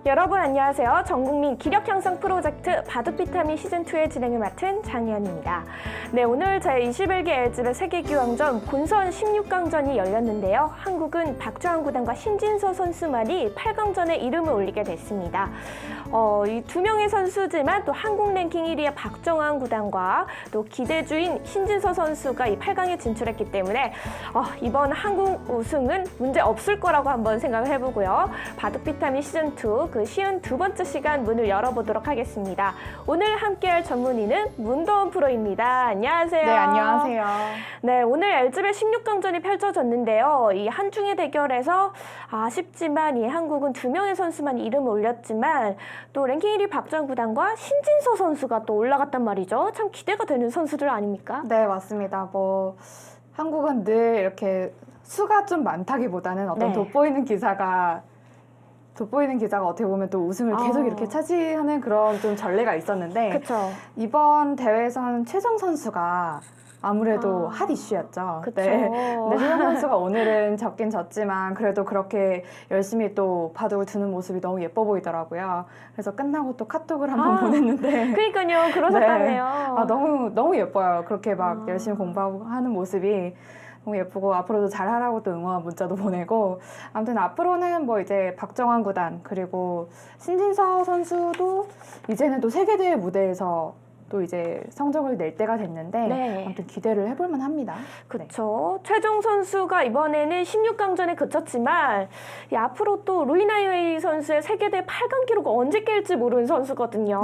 여러분 안녕하세요. 전국민 기력 향상 프로젝트 바둑 비타민 시즌2의 진행을 맡은 장희연입니다. 네, 오늘 제21기 LG배 세계기왕전 본선 16강전이 열렸는데요. 한국은 박주환 구단과 신진서 선수만이 8강전에 이름을 올리게 됐습니다. 이 두 명의 선수지만 또 한국 랭킹 1위의 박정환 구단과 또 기대주인 신진서 선수가 이 8강에 진출했기 때문에 이번 한국 우승은 문제 없을 거라고 한번 생각을 해보고요. 바둑 비타민 시즌2 그 쉬운 두 번째 시간 문을 열어보도록 하겠습니다. 오늘 함께할 전문의는 문도원 프로입니다. 안녕하세요. 네, 안녕하세요. 네, 오늘 LG배 16강전이 펼쳐졌는데요. 이 한중의 대결에서 아쉽지만 이 한국은 두 명의 선수만 이름을 올렸지만 또 랭킹 1위 박주환 구단과 신진서 선수가 또 올라갔단 말이죠. 참 기대가 되는 선수들 아닙니까? 네, 맞습니다. 한국은 늘 이렇게 수가 좀 많다기보다는 어떤 돋보이는 기사가 어떻게 보면 또 우승을 계속 이렇게 차지하는 그런 좀 전례가 있었는데 그쵸. 이번 대회에서는 최정 선수가 아무래도 핫 이슈였죠. 그쵸. 네, 최정 선수가 오늘은 졌긴 졌지만 그래도 그렇게 열심히 또 바둑을 두는 모습이 너무 예뻐 보이더라고요. 그래서 끝나고 또 카톡을 한번 보냈는데 그러니까요. 그러셨다네요. 너무 예뻐요. 그렇게 막 열심히 공부하는 모습이 너무 예쁘고 앞으로도 잘하라고 또 응원 문자도 보내고 아무튼 앞으로는 이제 박정환 구단 그리고 신진서 선수도 이제는 또 세계대회 무대에서 또 이제 성적을 낼 때가 됐는데 아무튼 기대를 해볼만 합니다. 그렇죠. 최종 선수가 이번에는 16강전에 그쳤지만 앞으로 또 루이나이웨이 선수의 세계대회 8강 기록을 언제 깰지 모르는 선수거든요.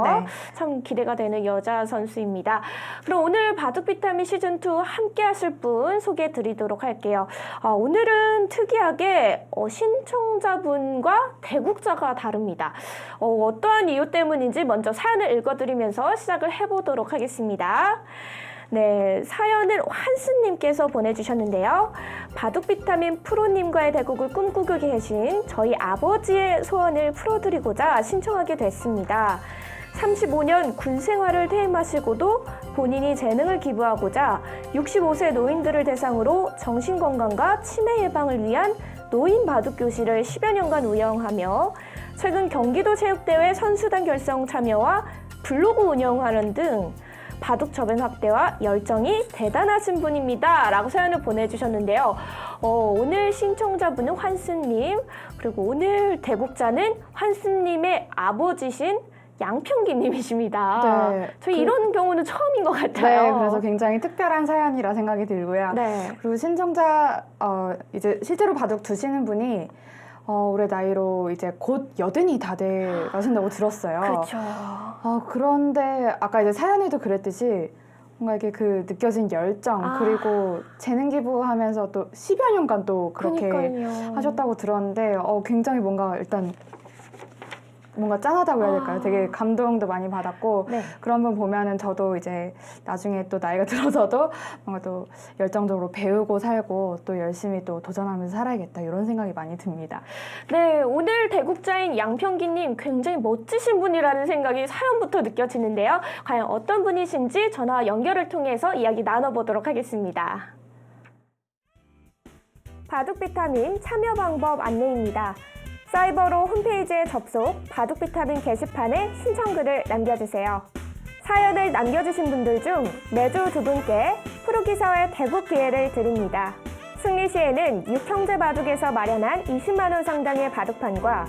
참 기대가 되는 여자 선수입니다. 그럼 오늘 바둑 비타민 시즌2 함께 하실 분 소개해 드리도록 할게요. 오늘은 특이하게 신청자분과 대국자가 다릅니다. 어떠한 이유 때문인지 먼저 사연을 읽어드리면서 시작을 해보도록 하겠습니다. 네, 사연을 환스님께서 보내주셨는데요. 바둑 비타민 프로님과의 대국을 꿈꾸고 계신 저희 아버지의 소원을 풀어드리고자 신청하게 됐습니다. 35년 군 생활을 퇴임하시고도 본인이 재능을 기부하고자 65세 노인들을 대상으로 정신건강과 치매 예방을 위한 노인 바둑 교실을 10여 년간 운영하며 최근 경기도 체육대회 선수단 결성 참여와 블로그 운영하는 등 바둑 저변 확대와 열정이 대단하신 분입니다. 라고 사연을 보내주셨는데요. 오늘 신청자분은 환스님, 그리고 오늘 대국자는 환스님의 아버지신 양평기님이십니다. 네, 저희 이런 경우는 처음인 것 같아요. 네, 그래서 굉장히 특별한 사연이라 생각이 들고요. 그리고 신청자, 이제 실제로 바둑 두시는 분이 올해 나이로 이제 곧 80이 다 돼 가신다고 들었어요. 그렇죠. 그런데 아까 이제 사연에도 그랬듯이 뭔가 이게 그 느껴진 열정 그리고 재능 기부하면서 또 10여 년간 또 그렇게 하셨다고 들었는데 굉장히 뭔가 일단 뭔가 짠하다고 해야 될까요? 되게 감동도 많이 받았고 그런 분 보면은 저도 이제 나중에 또 나이가 들어서도 뭔가 또 열정적으로 배우고 살고 또 열심히 또 도전하면서 살아야겠다 이런 생각이 많이 듭니다. 네, 오늘 대국자인 양평기님 굉장히 멋지신 분이라는 생각이 사연부터 느껴지는데요. 과연 어떤 분이신지 전화 연결을 통해서 이야기 나눠보도록 하겠습니다. 바둑 비타민 참여 방법 안내입니다. 사이버로 홈페이지에 접속, 바둑 비타민 게시판에 신청글을 남겨주세요. 사연을 남겨주신 분들 중 매주 두 분께 프로기사회 대국 기회를 드립니다. 승리 시에는 육형제바둑에서 마련한 20만 원 상당의 바둑판과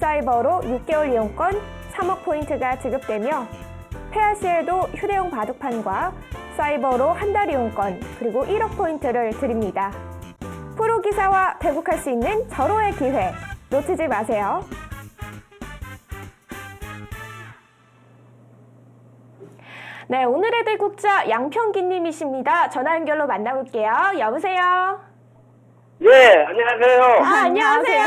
사이버로 6개월 이용권 3억 포인트가 지급되며 패하 시에도 휴대용 바둑판과 사이버로 한 달 이용권 그리고 1억 포인트를 드립니다. 프로기사와 대국할 수 있는 절호의 기회 놓치지 마세요. 네, 오늘의 대국자 양평기님이십니다. 전화 연결로 만나볼게요. 여보세요? 예, 안녕하세요. 안녕하세요.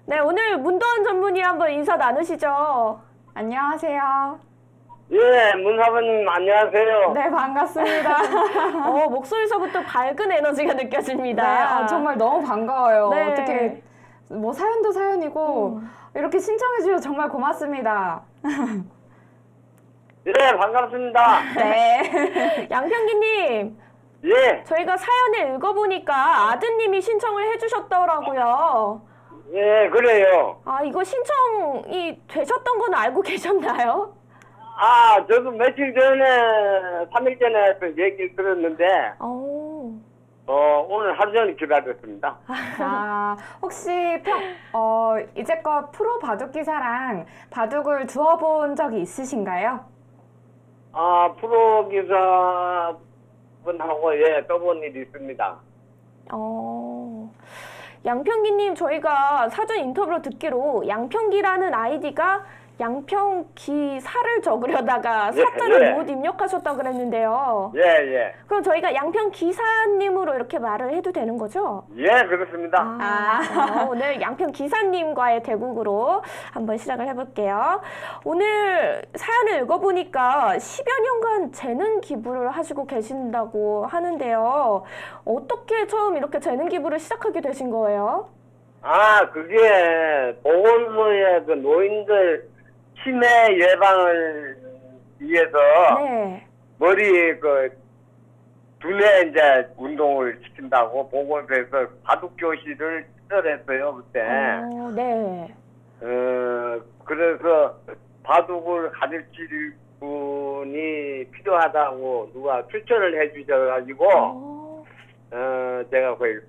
네, 오늘 문도원 전문의 한번 인사 나누시죠. 안녕하세요. 예, 문사부님 안녕하세요. 네, 반갑습니다. 목소리서부터 밝은 에너지가 느껴집니다. 네, 정말 너무 반가워요. 어떻게 사연도 사연이고 이렇게 신청해 주셔서 정말 고맙습니다. 네, 반갑습니다. 네. 양평기님, 예, 저희가 사연을 읽어보니까 아드님이 신청을 해주셨더라고요. 예, 그래요. 아, 이거 신청이 되셨던 건 알고 계셨나요? 아, 저도 며칠 전에, 3일 전에 또 얘기를 들었는데, 오. 오늘 하루 종일 기다렸습니다. 아, 혹시 이제껏 프로 바둑기사랑 바둑을 두어본 적이 있으신가요? 아, 프로 기사분하고, 예, 떠본 일이 있습니다. 양평기님, 저희가 사전 인터뷰로 듣기로 양평기라는 아이디가 양평기사를 적으려다가 예, 사자를 예. 못 입력하셨다고 그랬는데요. 예, 예. 그럼 저희가 양평기사님으로 이렇게 말을 해도 되는 거죠? 예, 그렇습니다. 오늘 양평기사님과의 대국으로 한번 시작을 해볼게요. 오늘 사연을 읽어보니까 10여 년간 재능 기부를 하시고 계신다고 하는데요. 어떻게 처음 이렇게 재능 기부를 시작하게 되신 거예요? 아, 그게 보건소의 그 노인들 치매 예방을 위해서 네. 머리 그 두뇌 이제 운동을 시킨다고 보건소에서 바둑 교실을 시설했어요 그때. 네. 그래서 바둑을 가르칠 분이 필요하다고 누가 추천을 해주셔가지고 제가 거의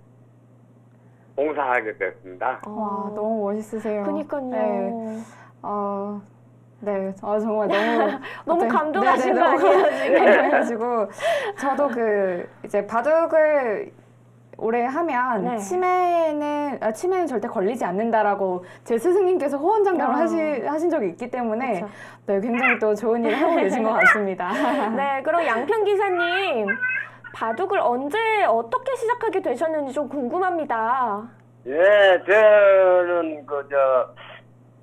봉사하게 됐습니다. 와, 너무 멋있으세요. 그니까요. 네, 정말 너무 너무 감동하신 거 너무 아니에요, 지금? 그래가지고 저도 이제 바둑을 오래 하면 네. 치매는 절대 걸리지 않는다라고 제 스승님께서 호언장담을 하신 적이 있기 때문에 그쵸. 네, 굉장히 또 좋은 일을 하고 계신 것 같습니다. 네, 그럼 양평 기사님 바둑을 언제 어떻게 시작하게 되셨는지 좀 궁금합니다. 예, 저는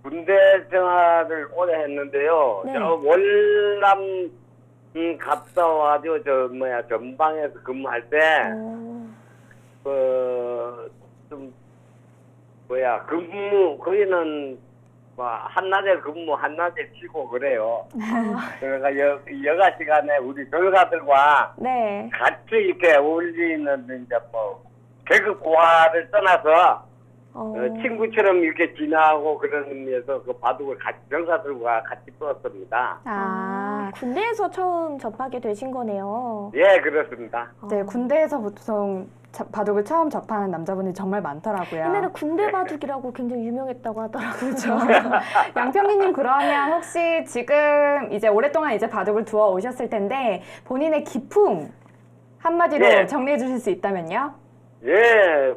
군대 생활을 오래 했는데요. 네. 저 월남 갔다 와가지고 전방에서 근무할 때 거기는 한낮에 근무 한낮에 쉬고 그래요. 그러니까 여가 시간에 우리 병사들과 네. 같이 이렇게 어울리는 이제 계급 고하를 떠나서 친구처럼 이렇게 지나고 그런 의미에서 그 바둑을 같이 병사들과 같이 풀었습니다. 군대에서 처음 접하게 되신 거네요. 예, 그렇습니다. 네, 군대에서 보통 바둑을 처음 접하는 남자분이 정말 많더라고요. 옛날에 군대 바둑이라고 굉장히 유명했다고 하더라고요. 그렇죠. 양평기님, 그러면 혹시 지금 이제 오랫동안 이제 바둑을 두어 오셨을 텐데 본인의 기풍 한마디로 예. 정리해 주실 수 있다면요? 예,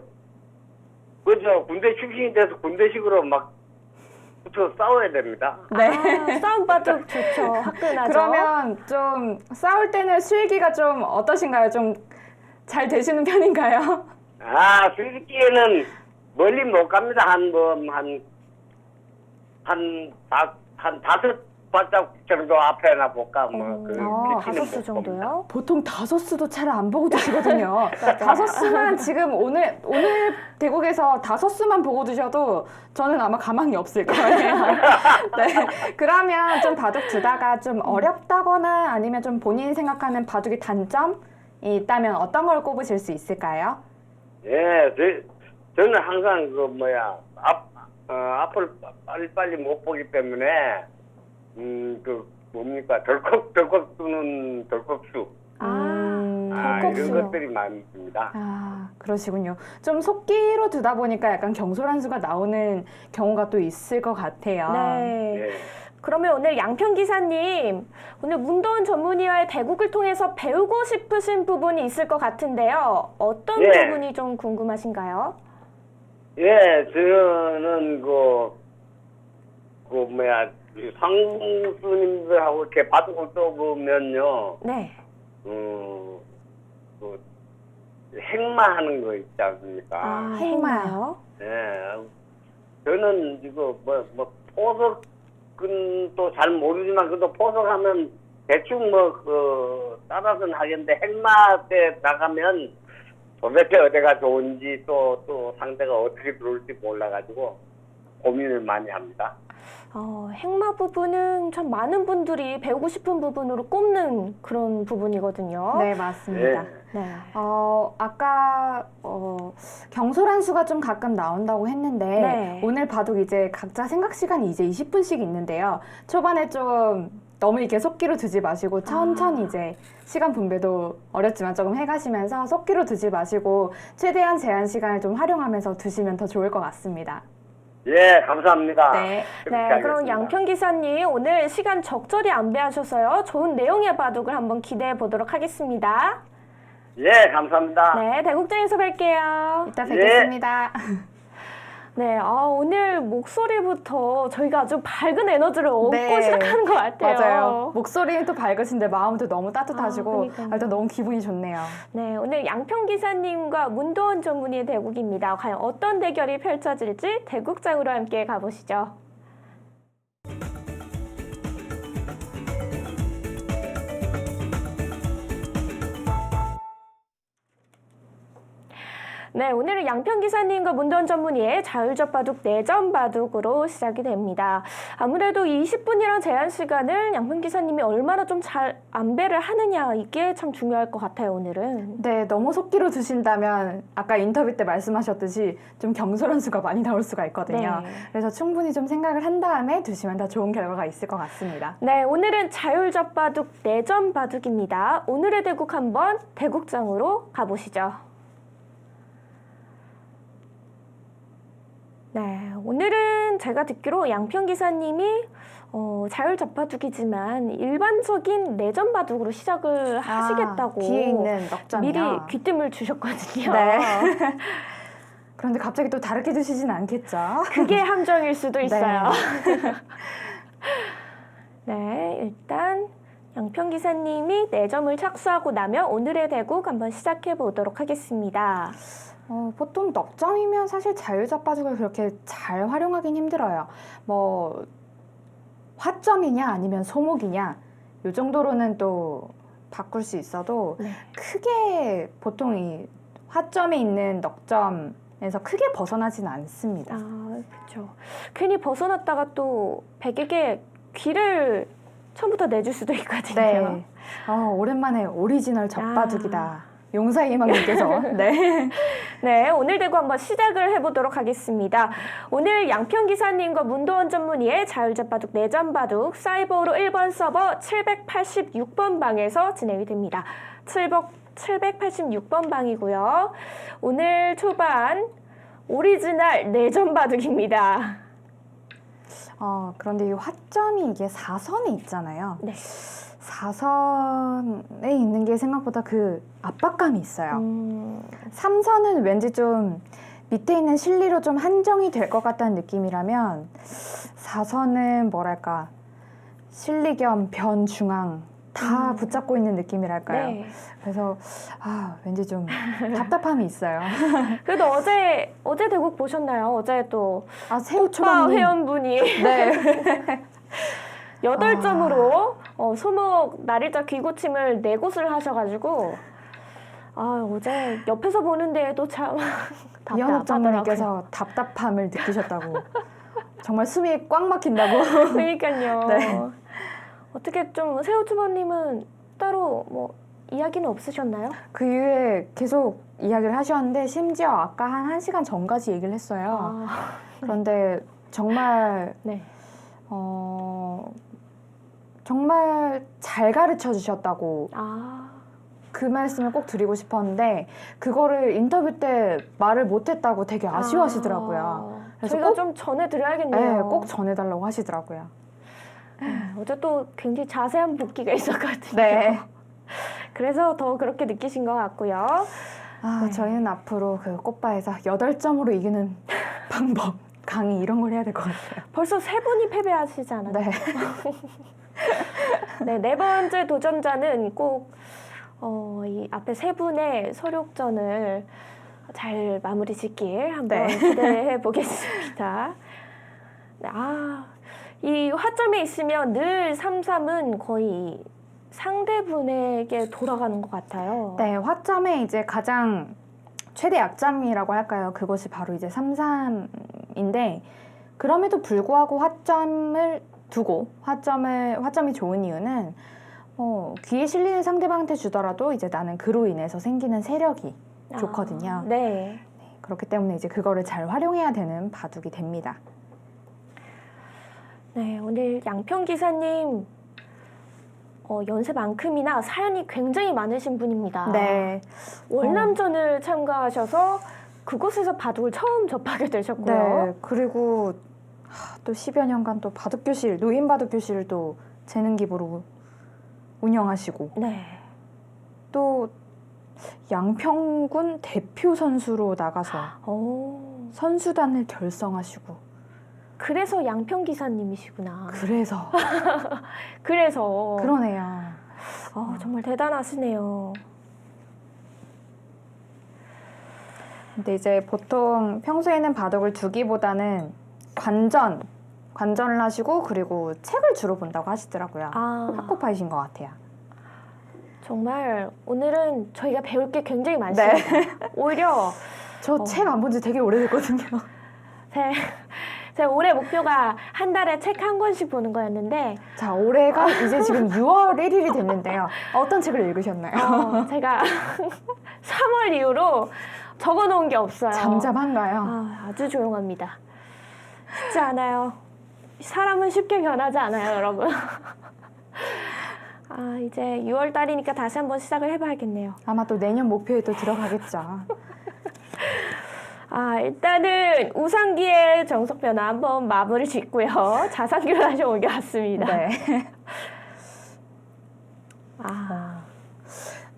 그죠. 군대 출신이 돼서 군대식으로 막 붙어 싸워야 됩니다. 네. 싸움 바둑 좋죠. 화끈하죠. 그러면 좀 싸울 때는 수익이가 좀 어떠신가요? 좀 잘 되시는 편인가요? 술기에는 멀리 못 갑니다. 한 다섯 발짝 정도 앞에나 볼까, 다섯 수 정도요? 보통 5수도 잘 안 보고 드시거든요. 5수만 지금 오늘 대국에서 5수만 보고 드셔도 저는 아마 가망이 없을 거예요. 네. 그러면 좀 바둑 두다가 좀 어렵다거나 아니면 좀 본인이 생각하는 바둑의 단점이 있다면 어떤 걸 꼽으실 수 있을까요? 예, 저는 항상 앞을 빨리 못 보기 때문에 덜컥 쓰는 덜컥수. 덜컥수요. 이런 것들이 많습니다. 그러시군요. 좀 속기로 두다 보니까 약간 경솔한수가 나오는 경우가 또 있을 것 같아요. 네. 예. 그러면 오늘 양평 기사님, 오늘 문도원 전문의와의 대국을 통해서 배우고 싶으신 부분이 있을 것 같은데요. 어떤 예. 부분이 좀 궁금하신가요? 예, 저는 상수님들하고 이렇게 바둑을 떠보면요, 네. 행마하는 거 있지 않습니까? 행마요? 예, 저는 이거 포석은 또 잘 모르지만 그래도 포석하면 대충 따라서는 하겠는데 행마 때 나가면 도대체 어디가 좋은지 또 상대가 어떻게 들어올지 몰라가지고 고민을 많이 합니다. 행마 부분은 참 많은 분들이 배우고 싶은 부분으로 꼽는 그런 부분이거든요. 네, 맞습니다. 예. 네. 아까 경솔한 수가 좀 가끔 나온다고 했는데 네. 오늘 바둑 이제 각자 생각 시간이 이제 20분씩 있는데요. 초반에 좀 너무 이렇게 속기로 두지 마시고 천천히 이제 시간 분배도 어렵지만 조금 해가시면서 속기로 두지 마시고 최대한 제한 시간을 좀 활용하면서 두시면 더 좋을 것 같습니다. 예, 감사합니다. 네. 그렇게 네, 그럼 하겠습니다. 양평 기사님 오늘 시간 적절히 안배하셔서요. 좋은 내용의 바둑을 한번 기대해 보도록 하겠습니다. 예, 감사합니다. 네, 대국장에서 뵐게요. 이따 예. 뵙겠습니다. 네, 오늘 목소리부터 저희가 아주 밝은 에너지를 얻고 네. 시작하는 것 같아요. 맞아요. 목소리는 또 밝으신데 마음도 너무 따뜻하시고 그러니까요. 일단 너무 기분이 좋네요. 네, 오늘 양평 기사님과 문도원 전문의의 대국입니다. 과연 어떤 대결이 펼쳐질지 대국장으로 함께 가보시죠. 네, 오늘은 양평 기사님과 문도원 전문의의 자율적 바둑 내전 바둑으로 시작이 됩니다. 아무래도 20분이란 제한 시간을 양평 기사님이 얼마나 좀 잘 안배를 하느냐 이게 참 중요할 것 같아요, 오늘은. 네, 너무 속기로 두신다면 아까 인터뷰 때 말씀하셨듯이 좀 경솔한 수가 많이 나올 수가 있거든요. 네. 그래서 충분히 좀 생각을 한 다음에 두시면 더 좋은 결과가 있을 것 같습니다. 네, 오늘은 자율적 바둑 내전 바둑입니다. 오늘의 대국 한번 대국장으로 가보시죠. 네, 오늘은 제가 듣기로 양평 기사님이 자율적 바둑이지만 일반적인 내전 바둑으로 시작을 하시겠다고 뒤에 있는 넉점이요. 미리 귀뜸을 주셨거든요. 네. 그런데 갑자기 또 다르게 두시진 않겠죠? 그게 함정일 수도 있어요. 네. 네, 일단 양평 기사님이 4점을 착수하고 나면 오늘의 대국 한번 시작해 보도록 하겠습니다. 보통 넉점이면 사실 자율적 바둑을 그렇게 잘 활용하긴 힘들어요. 뭐 화점이냐 아니면 소목이냐 이 정도로는 또 바꿀 수 있어도 네. 크게 보통 이 화점에 있는 넉점에서 크게 벗어나진 않습니다. 그렇죠. 괜히 벗어났다가 또 백에게 귀를 처음부터 내줄 수도 있거든요. 네. 오랜만에 오리지널 적바둑이다. 용사이망님께서 네. 네, 오늘 대구 한번 시작을 해보도록 하겠습니다. 오늘 양평 기사님과 문도원 전문의의 자율적 바둑 내전 바둑 사이버로 1번 서버 786번 방에서 진행이 됩니다. 786번 방이고요. 오늘 초반 오리지널 내전 바둑입니다. 그런데 이 화점이 이게 4선에 있잖아요. 네. 4선에 있는 게 생각보다 그 압박감이 있어요. 3선은 왠지 좀 밑에 있는 실리로 좀 한정이 될 것 같다는 느낌이라면 4선은 뭐랄까 실리 겸 변 중앙 다 붙잡고 있는 느낌이랄까요. 네. 그래서 왠지 좀 답답함이 있어요. 그래도 어제 대국 보셨나요? 어제 또 새우 오빠 초밥님. 회원분이 네. 8점으로 소목 날일자 귀고침을 4곳을 하셔가지고 어제 옆에서 보는데도 참 이현욱 답답하더라고요. 장로님께서 답답함을 느끼셨다고. 정말 숨이 꽉 막힌다고. 그러니까요. 네. 어떻게 좀 새우초밥님은 따로 뭐 이야기는 없으셨나요? 그 이후에 계속 이야기를 하셨는데 심지어 아까 한 1시간 전까지 얘기를 했어요. 그런데 정말 네. 정말 잘 가르쳐 주셨다고 그 말씀을 꼭 드리고 싶었는데 그거를 인터뷰 때 말을 못했다고 되게 아쉬워하시더라고요. 그래서 저희가 꼭, 좀 전해드려야겠네요. 네, 꼭 전해달라고 하시더라고요. 어제 또 굉장히 자세한 복귀가 있었거든요. 네. 그래서 더 그렇게 느끼신 것 같고요. 네. 저희는 앞으로 그 꽃바에서 8점으로 이기는 방법, 강의 이런 걸 해야 될 것 같아요. 벌써 3분이 패배하시잖아요. 네. 네, 4번째 도전자는 꼭 이 앞에 3분의 서력전을 잘 마무리 짓길 한번 네. 기대해 보겠습니다. 네, 이 화점에 있으면 늘 3-3은 거의 상대분에게 돌아가는 것 같아요. 네, 화점에 이제 가장 최대 약점이라고 할까요? 그것이 바로 이제 3-3인데 그럼에도 불구하고 화점을 두고 화점이 좋은 이유는 귀에 실리는 상대방한테 주더라도 이제 나는 그로 인해서 생기는 세력이 좋거든요. 네. 그렇기 때문에 이제 그거를 잘 활용해야 되는 바둑이 됩니다. 네, 오늘 양평 기사님 연세만큼이나 사연이 굉장히 많으신 분입니다. 네. 월남전을 참가하셔서 그곳에서 바둑을 처음 접하게 되셨고요. 네. 그리고 또 10여 년간 또 바둑교실, 노인 바둑교실을 또 재능기부로 운영하시고 네. 또 양평군 대표 선수로 나가서 오, 선수단을 결성하시고 그래서 양평 기사님이시구나. 그래서 그래서 그러네요. 정말 대단하시네요. 근데 이제 보통 평소에는 바둑을 두기보다는 관전을 하시고 그리고 책을 주로 본다고 하시더라고요. 학구파이신 것 같아요. 정말 오늘은 저희가 배울 게 굉장히 많습니다. 오히려 저 책 안 본 지 되게 오래됐거든요. 제 올해 목표가 한 달에 책 한 권씩 보는 거였는데 자, 올해가 이제 지금 6월 1일이 됐는데요. 어떤 책을 읽으셨나요? 제가 3월 이후로 적어놓은 게 없어요. 잠잠한가요? 아주 조용합니다. 쉽지 않아요. 사람은 쉽게 변하지 않아요, 여러분. 이제 6월 달이니까 다시 한번 시작을 해봐야겠네요. 아마 또 내년 목표에도 들어가겠죠. 일단은 우상기의 정석 변화 한번 마무리 짓고요. 자상기로 다시 옮겨왔습니다. 네.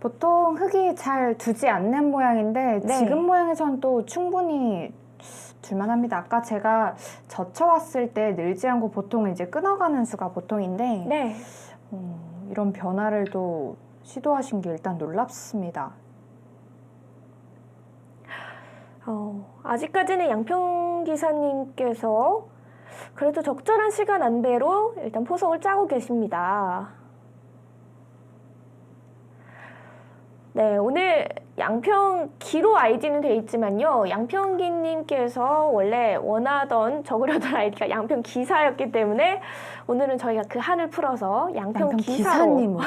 보통 흙이 잘 두지 않는 모양인데 네. 지금 모양에선 또 충분히 둘만합니다. 아까 제가 젖혀왔을 때 늘지 않고 보통 이제 끊어가는 수가 보통인데 네. 이런 변화를 또 시도하신 게 일단 놀랍습니다. 아직까지는 양평 기사님께서 그래도 적절한 시간 안배로 일단 포석을 짜고 계십니다. 네, 오늘 양평 기로 아이디는 돼 있지만요. 양평기님께서 원래 원하던 적으려던 아이디가 양평 기사였기 때문에 오늘은 저희가 그 한을 풀어서 양평 기사로. 기사님으로.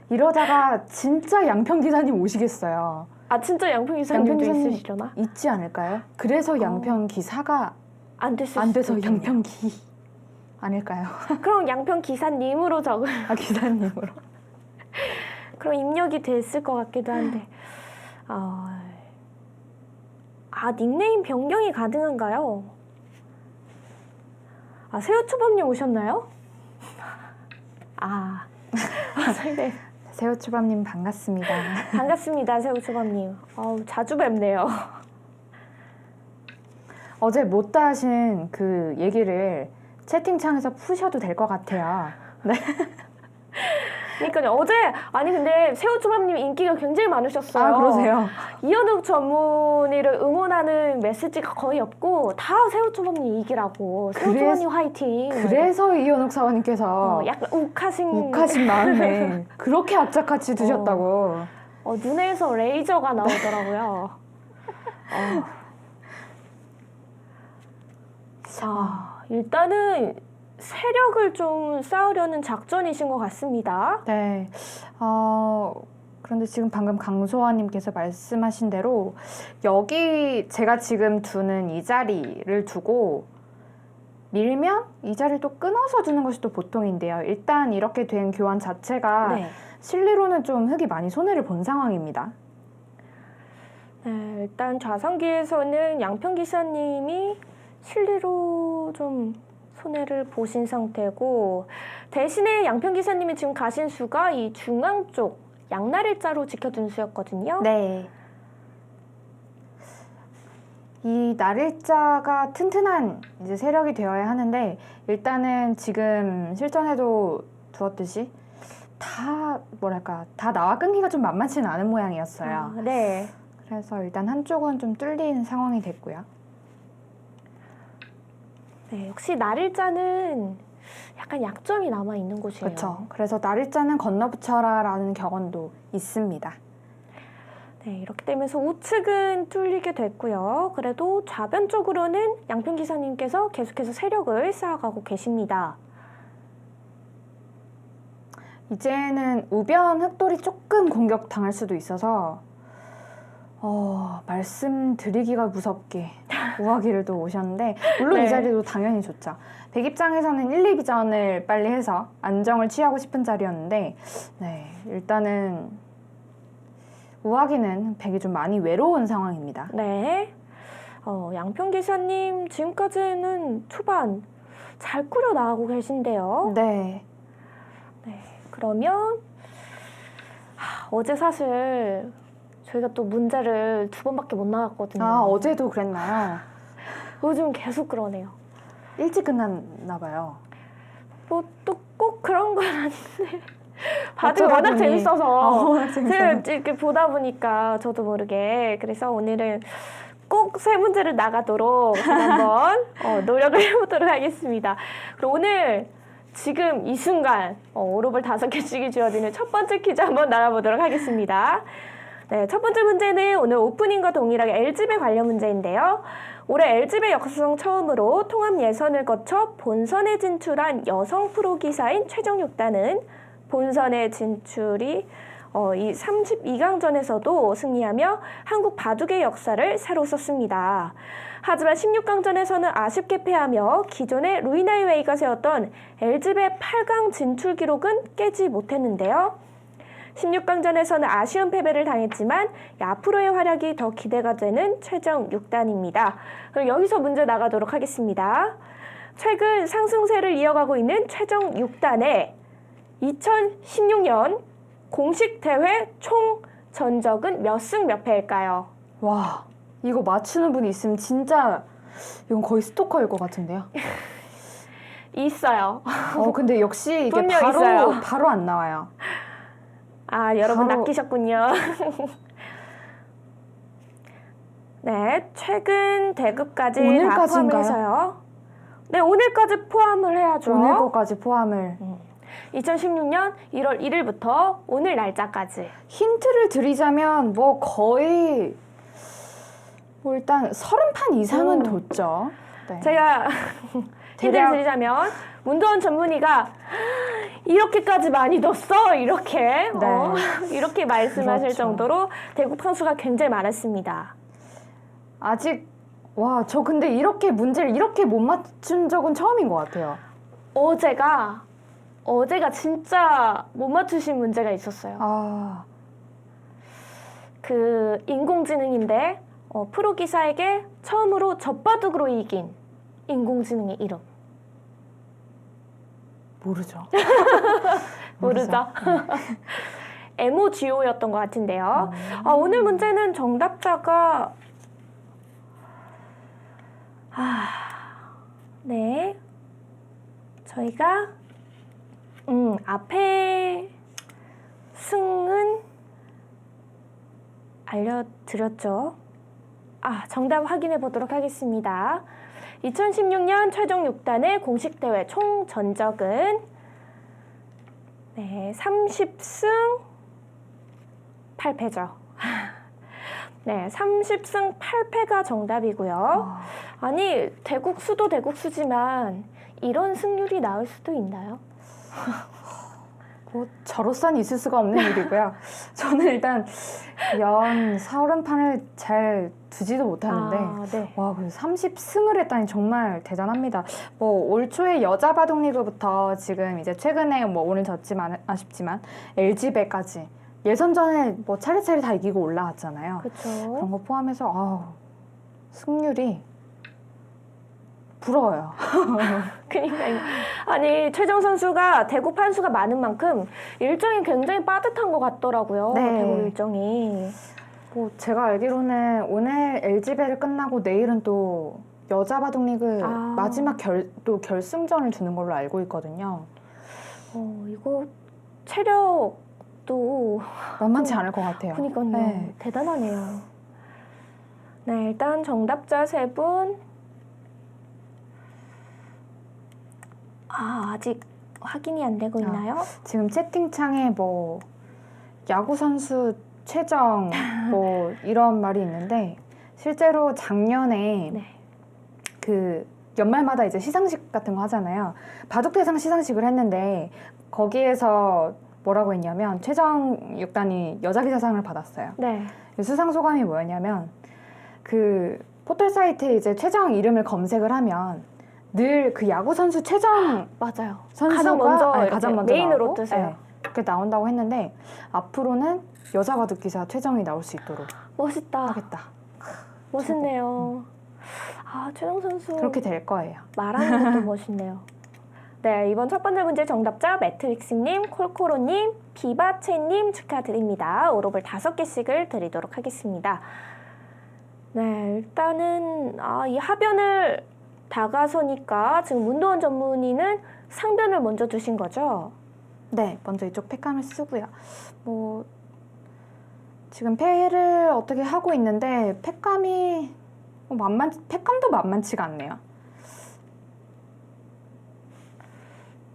이러다가 진짜 양평 기사님 오시겠어요. 진짜 양평 기사님도 양평 기사님 있으시려나? 있지 않을까요? 그래서 양평 기사가 안 됐을 안 수도 돼서 있겠네요. 양평기 아닐까요? 그럼 양평 기사님으로 적을. 기사님으로. 그럼 입력이 됐을 것 같기도 한데. 닉네임 변경이 가능한가요? 새우초밥님 오셨나요? 네. 새우초밥님 반갑습니다. 반갑습니다, 새우초밥님. 자주 뵙네요. 어제 못다 하신 그 얘기를 채팅창에서 푸셔도 될 것 같아요. 네. 그러니까요, 근데 새우초밥님 인기가 굉장히 많으셨어요. 그러세요? 이현욱 전문의를 응원하는 메시지가 거의 없고 다 새우초밥님 이기라고. 새우초밥님 화이팅. 그래서 이현욱 사원님께서 약간 욱하신 마음에 그렇게 악착같이 두셨다고. 눈에서 레이저가 나오더라고요. 일단은 세력을 좀 쌓으려는 작전이신 것 같습니다. 네. 그런데 지금 방금 강소아님께서 말씀하신 대로 여기 제가 지금 두는 이 자리를 두고 밀면 이 자리를 또 끊어서 주는 것이 또 보통인데요. 일단 이렇게 된 교환 자체가 네. 실리로는 좀 흙이 많이 손해를 본 상황입니다. 네, 일단 좌상기에서는 양평 기사님이 실리로 좀 손해를 보신 상태고, 대신에 양평 기사님이 지금 가신 수가 이 중앙 쪽 양날일자로 지켜둔 수였거든요. 네. 이 날일자가 튼튼한 이제 세력이 되어야 하는데 일단은 지금 실전에도 두었듯이 다 나와 끊기가 좀 만만치는 않은 모양이었어요. 네. 그래서 일단 한쪽은 좀 뚫린 상황이 됐고요. 네, 역시 날일자는 약간 약점이 남아 있는 곳이에요. 그렇죠. 그래서 날일자는 건너붙여라라는 격언도 있습니다. 네, 이렇게 되면서 우측은 뚫리게 됐고요. 그래도 좌변 쪽으로는 양평 기사님께서 계속해서 세력을 쌓아가고 계십니다. 이제는 우변 흑돌이 조금 공격당할 수도 있어서 말씀드리기가 무섭게 우아기를 또 오셨는데 물론 네. 이 자리도 당연히 좋죠. 백 입장에서는 1, 2비전을 빨리 해서 안정을 취하고 싶은 자리였는데 네, 일단은 우아기는 백이 좀 많이 외로운 상황입니다. 네. 양평 기사님 지금까지는 초반 잘 꾸려 나가고 계신데요. 네. 네. 그러면 어제 사실 저희가 또 문제를 2번밖에 못 나갔거든요. 어제도 그랬나요? 요즘 계속 그러네요. 일찍 끝났나 봐요. 뭐 또 꼭 그런 건 아닌데 다들 어쩌다 워낙 보니. 재밌어서 재밌어서. 제가 이렇게 보다 보니까 저도 모르게 그래서 오늘은 꼭 세 문제를 나가도록 한번 노력을 해보도록 하겠습니다. 그럼 오늘 지금 이 순간 오로블 5개씩이 주어지는 첫 번째 퀴즈 한번 나가보도록 하겠습니다. 네, 첫 번째 문제는 오늘 오프닝과 동일하게 LG배 관련 문제인데요. 올해 LG배 역사상 처음으로 통합 예선을 거쳐 본선에 진출한 여성 프로기사인 최정육단은 본선에 진출이 이 32강전에서도 승리하며 한국 바둑의 역사를 새로 썼습니다. 하지만 16강전에서는 아쉽게 패하며 기존의 루이나이웨이가 세웠던 LG배 8강 진출 기록은 깨지 못했는데요. 16강전에서는 아쉬운 패배를 당했지만 앞으로의 활약이 더 기대가 되는 최정 6단입니다. 그럼 여기서 문제 나가도록 하겠습니다. 최근 상승세를 이어가고 있는 최정 6단의 2016년 공식 대회 총 전적은 몇 승 몇 패일까요? 와, 이거 맞추는 분이 있으면 진짜 이건 거의 스토커일 것 같은데요. 있어요. 근데 역시 이게 분명 있어요. 바로 안 나와요. 여러분 바로- 낚이셨군요. 네, 최근 대급까지 다 오늘까지인가요? 포함을 해서요. 네, 오늘까지 포함을 해야죠. 오늘 것까지 포함을. 2016년 1월 1일부터 오늘 날짜까지. 힌트를 드리자면 뭐 거의 뭐 일단 30판 이상은 뒀죠. 네. 제가 힌트를 드리자면 문도원 전문의가 이렇게까지 많이 뒀어 이렇게 이렇게 말씀하실 그렇죠. 정도로 대구 판수가 굉장히 많았습니다. 아직 저 근데 이렇게 문제를 이렇게 못 맞춘 적은 처음인 것 같아요. 어제가 진짜 못 맞추신 문제가 있었어요. 그 인공지능인데 프로 기사에게 처음으로 젖바둑으로 이긴 인공지능의 이름. 모르죠. 모르죠? MOGO였던 것 같은데요. 오늘 문제는 정답자가 네, 저희가 앞에 승은 알려드렸죠. 정답 확인해 보도록 하겠습니다. 2016년 최종 6단의 공식 대회 총 전적은 30승 8패죠. 네, 30승 8패가 정답이고요. 아니, 대국수도 대국수지만 이런 승률이 나올 수도 있나요? 뭐 저로선 있을 수가 없는 일이고요. 저는 일단 연 30판을 잘 두지도 못하는데 네. 그 30승을 했다니 정말 대단합니다. 뭐 올 초에 여자 바둑 리그부터 지금 이제 최근에 뭐 오늘 졌지만 아쉽지만 LG배까지 예선전에 뭐 차례차례 다 이기고 올라왔잖아요. 그렇죠. 그런 거 포함해서 승률이 부러워요. 그러니까요. 아니, 최정 선수가 대구 판수가 많은 만큼 일정이 굉장히 빠듯한 것 같더라고요. 네. 대구 일정이. 뭐 제가 알기로는 오늘 LG배를 끝나고 내일은 또 여자 바둑 리그 마지막 또 결승전을 두는 걸로 알고 있거든요. 이거 체력도 만만치 않을 것 같아요. 그러니까요. 네. 대단하네요. 네, 일단 정답자 3분. 아직 확인이 안 되고 있나요? 지금 채팅창에 뭐 야구 선수 최정 뭐 이런 말이 있는데 실제로 작년에 그 연말마다 이제 시상식 같은 거 하잖아요. 바둑대상 시상식을 했는데 거기에서 뭐라고 했냐면 최정 6단이 여자 기사상을 받았어요. 네. 수상 소감이 뭐였냐면 그 포털 사이트에 이제 최정 이름을 검색을 하면 늘 그 야구 선수 최정 맞아요. 선수가 가장 먼저 네, 이렇게 가장 먼저 메인으로 나오고, 뜨세요. 네, 그렇게 나온다고 했는데 앞으로는 여자 바둑 기사 최정이 나올 수 있도록 멋있다. 하겠다. 멋있네요. 아, 최정 선수 그렇게 될 거예요. 말하는 것도 멋있네요. 네, 이번 첫 번째 문제 정답자 매트릭스님, 콜코로님, 비바체님 축하드립니다. 오로블 5개씩을 드리도록 하겠습니다. 네, 일단은 이 하변을 다가서니까 지금 문도원 전문의는 상변을 먼저 두신 거죠? 네, 먼저 이쪽 팩감을 쓰고요. 뭐 지금 패를 어떻게 하고 있는데 팩감이 팩감도 만만치가 않네요.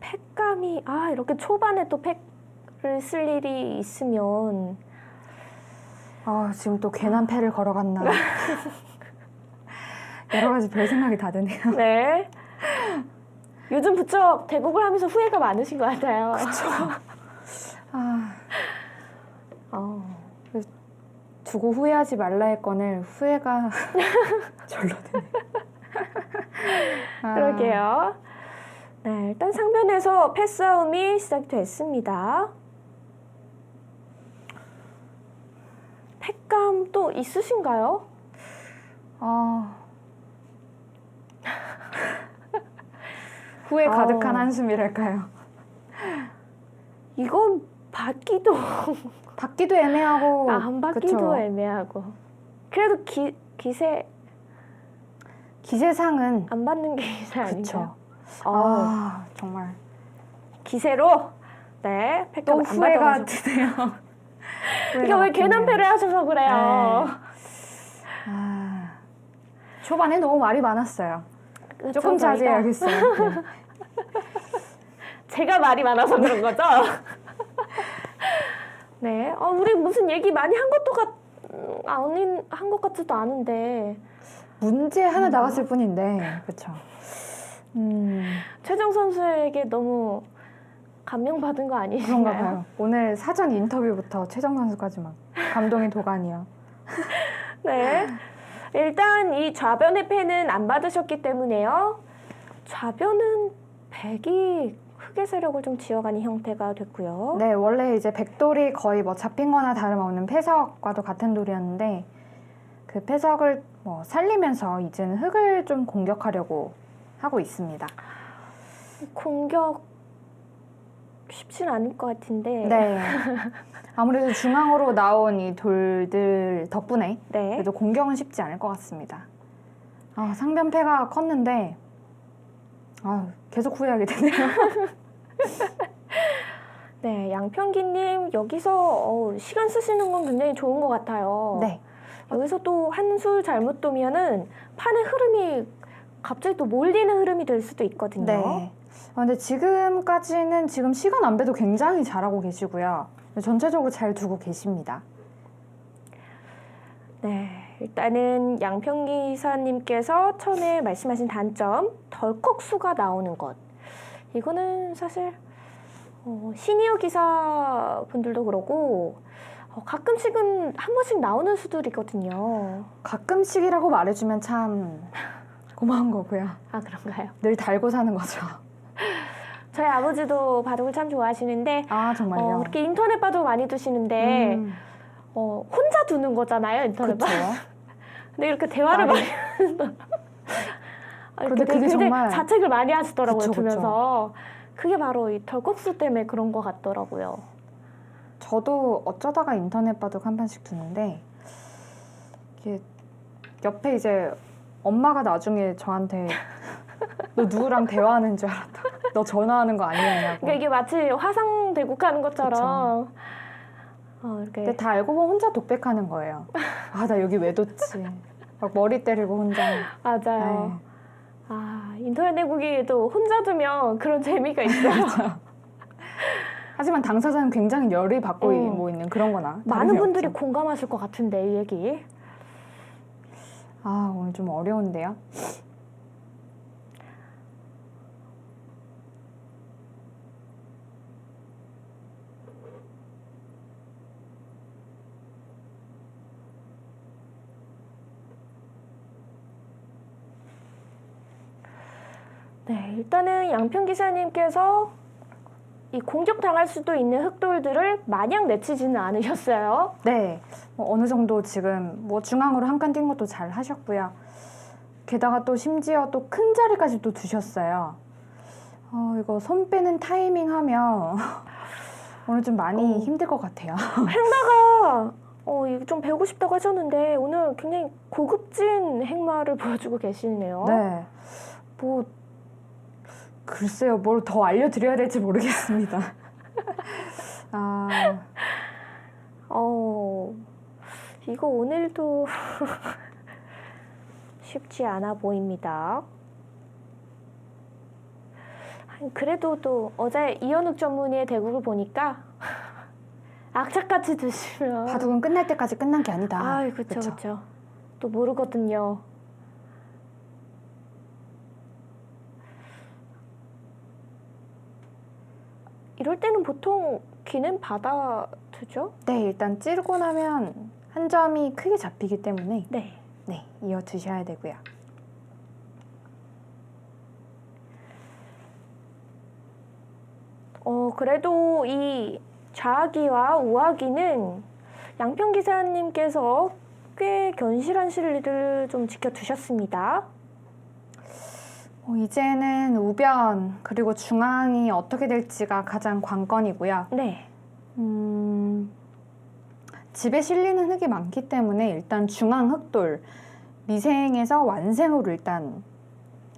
팩감이 이렇게 초반에 또 팩을 쓸 일이 있으면 지금 또 괜한 패를 걸어갔나. 여러 가지 별 생각이 다 드네요. 네. 요즘 부쩍 대국을 하면서 후회가 많으신 것 같아요. 두고 후회하지 말라 했건을 후회가 절로 드네. 그러게요. 네, 일단 상변에서 패싸움이 시작됐습니다. 팩감 또 있으신가요? 후회 가득한 한숨이랄까요. 이건 받기도 받기도 애매하고 안 받기도 그쵸? 애매하고 그래도 기세상은 안 받는 게 기세 그쵸. 아닌가요? 정말 기세로 네 또 팩감 안 후회가 받아가지고 드네요. 이게 왜 괜한 패를 하셔서 그래요? 초반에 너무 말이 많았어요. 그쵸, 조금 저희가 자제해야겠어요. 네. 제가 말이 많아서 그런 거죠? 네, 우리 무슨 얘기 많이 한 것 같지도 않은데 문제 하나 나갔을 뿐인데, 그렇죠. 최정 선수에게 너무 감명받은 거 아니신가요? 그런가 봐요. 오늘 사전 인터뷰부터 최정 선수까지 막 감동의 도가니요. 네, 일단 이 좌변의 패는 안 받으셨기 때문에요. 좌변은 백이 흑의 세력을 좀 지어가는 형태가 됐고요. 네, 원래 이제 백돌이 거의 뭐 잡힌 거나 다름없는 패석과도 같은 돌이었는데 그 패석을 뭐 살리면서 이제는 흑을 좀 공격하려고 하고 있습니다. 공격 쉽진 않을 것 같은데. 네. 아무래도 중앙으로 나온 이 돌들 덕분에 네. 그래도 공격은 쉽지 않을 것 같습니다. 상변패가 컸는데 계속 후회하게 되네요. 네, 양평기님 여기서 시간 쓰시는 건 굉장히 좋은 것 같아요. 네. 여기서 또 한 술 잘못 두면은 판의 흐름이 갑자기 또 몰리는 흐름이 될 수도 있거든요. 네. 근데 지금까지는 지금 시간 안배도 굉장히 잘하고 계시고요. 전체적으로 잘 두고 계십니다. 네, 일단은 양평기사님께서 처음에 말씀하신 단점, 덜컥 수가 나오는 것. 이거는 사실 시니어 기사분들도 그러고 가끔씩은 한 번씩 나오는 수들이거든요. 가끔씩이라고 말해주면 참 고마운 거고요. 아, 그런가요? 늘 달고 사는 거죠. 저희 아버지도 바둑을 참 좋아하시는데 정말요? 그렇게 인터넷 바둑 많이 두시는데 혼자 두는 거잖아요, 인터넷 그쵸. 바둑. 근데 이렇게 대화를 많이 그런데 그게 굉장히 정말 자책을 많이 하시더라고요, 그쵸, 그쵸. 두면서. 그게 바로 이 덜컥수 때문에 그런 것 같더라고요. 저도 어쩌다가 인터넷 바둑 한 판씩 두는데 이게 옆에 이제 엄마가 나중에 저한테 너 누구랑 대화하는 줄 알았다. 너 전화하는 거 아니냐고. 그러니까 이게 마치 화상 대국하는 것처럼 이렇게 근데 다 알고 보면 혼자 독백하는 거예요. 나 여기 왜 뒀지? 막 머리 때리고 혼자. 맞아요. 인터넷 대국이도 혼자 두면 그런 재미가 있어요. 하지만 당사자는 굉장히 열이 받고 있는 그런 거나 많은 분들이 없죠. 공감하실 것 같은데 이 얘기. 오늘 좀 어려운데요. 네, 일단은 양평 기사님께서 이 공격당할 수도 있는 흑돌들을 마냥 내치지는 않으셨어요. 네, 어느 정도 지금 뭐 중앙으로 한 칸 뛴 것도 잘 하셨고요. 게다가 또 심지어 또 큰 자리까지 또 두셨어요. 이거 손 빼는 타이밍 하면 오늘 좀 많이 힘들 것 같아요. 행마가 이거 좀 배우고 싶다고 하셨는데 오늘 굉장히 고급진 행마를 보여주고 계시네요. 네, 뭐 글쎄요, 뭘 더 알려드려야 될지 모르겠습니다. 이거 오늘도 쉽지 않아 보입니다. 그래도 또 어제 이현욱 전문의의 대국을 보니까 악착같이 드시면 바둑은 끝날 때까지 끝난 게 아니다. 그렇죠, 그쵸? 그렇죠. 또 모르거든요. 이럴 때는 보통 기는 받아두죠? 네, 일단 찌르고 나면 한 점이 크게 잡히기 때문에 네. 네, 이어 두셔야 되고요. 그래도 이 좌기와 우하기는 양평 기사님께서 꽤 견실한 실리를 좀 지켜두셨습니다. 이제는 우변 그리고 중앙이 어떻게 될지가 가장 관건이고요. 네. 집에 실리는 흙이 많기 때문에 일단 중앙 흙돌 미생에서 완생으로 일단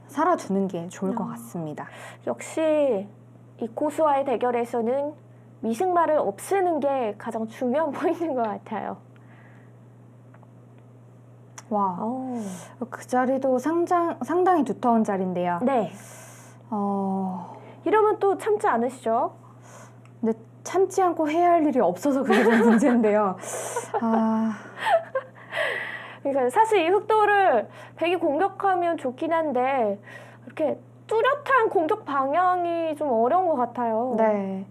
살아두는 게 좋을 것 같습니다. 역시 이 고수와의 대결에서는 미승마를 없애는 게 가장 중요한 포인트인 것 같아요. 와, 그 자리도 상당히 두터운 자리인데요. 네. 이러면 또 참지 않으시죠? 근데 참지 않고 해야 할 일이 없어서 그게 좀 문제인데요. 그러니까 사실 이 흑돌을 백이 공격하면 좋긴 한데 이렇게 뚜렷한 공격 방향이 좀 어려운 것 같아요. 네.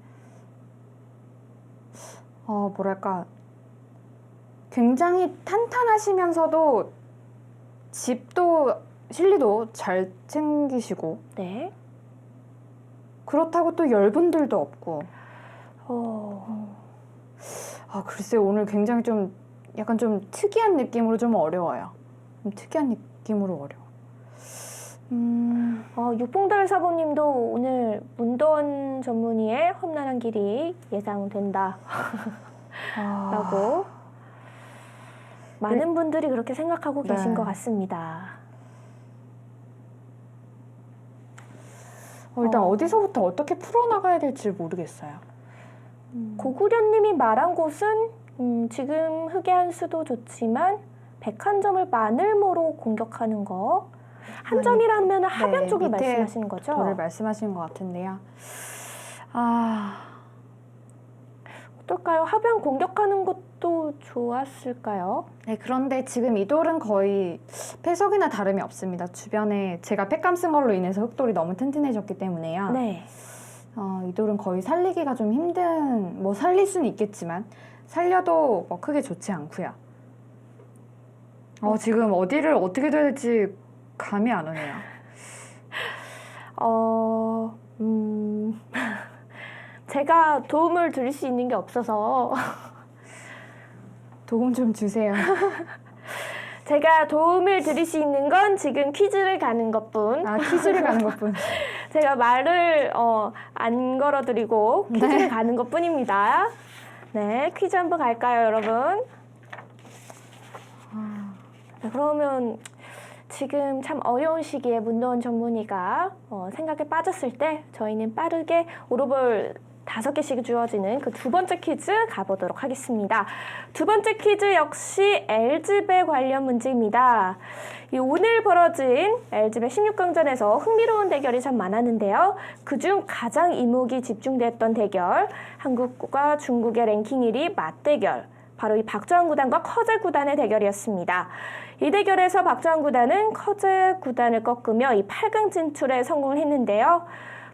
뭐랄까. 굉장히 탄탄하시면서도 집도 실리도 잘 챙기시고 네. 그렇다고 또 열분들도 없고 글쎄 오늘 굉장히 좀 약간 좀 특이한 느낌으로 좀 어려워요. 좀 특이한 느낌으로 어려워. 육봉달 사부님도 오늘 문도원 전문의의 험난한 길이 예상된다 라고 많은 분들이 그렇게 생각하고 계신 것 같습니다. 일단 어디서부터 어떻게 풀어나가야 될지 모르겠어요. 고구려님이 말한 곳은 지금 흑의 한 수도 좋지만 101점을 마늘모로 공격하는 거. 한 점이라면 하변 쪽을 말씀하시는 거죠? 저를 말씀하시는 것 같은데요. 어떨까요? 하변 공격하는 것도 좋았을까요? 네, 그런데 지금 이 돌은 거의 패석이나 다름이 없습니다. 주변에 제가 팩감 쓴 걸로 인해서 흑돌이 너무 튼튼해졌기 때문에요. 네. 이 돌은 거의 살리기가 좀 힘든, 뭐 살릴 수는 있겠지만 살려도 뭐 크게 좋지 않고요. 지금 어디를 어떻게 돼야 될지 감이 안 오네요. 제가 도움을 드릴 수 있는 게 없어서 도움 좀 주세요. 제가 도움을 드릴 수 있는 건 지금 퀴즈를 가는 것뿐. 퀴즈를 가는 것뿐. 제가 말을 안 걸어드리고 퀴즈를 가는 것뿐입니다. 네, 퀴즈 한번 갈까요, 여러분? 네, 그러면 지금 참 어려운 시기에 문도원 전문의가 생각에 빠졌을 때 저희는 빠르게 오로볼 5개씩 주어지는 그 두 번째 퀴즈 가보도록 하겠습니다. 두 번째 퀴즈 역시 L집에 관련 문제입니다. 오늘 벌어진 L집의 16강전에서 흥미로운 대결이 참 많았는데요. 그중 가장 이목이 집중됐던 대결, 한국과 중국의 랭킹 1위 맞대결, 바로 이 박주환 구단과 커제 구단의 대결이었습니다. 이 대결에서 박주환 구단은 커제 구단을 꺾으며 이 8강 진출에 성공을 했는데요.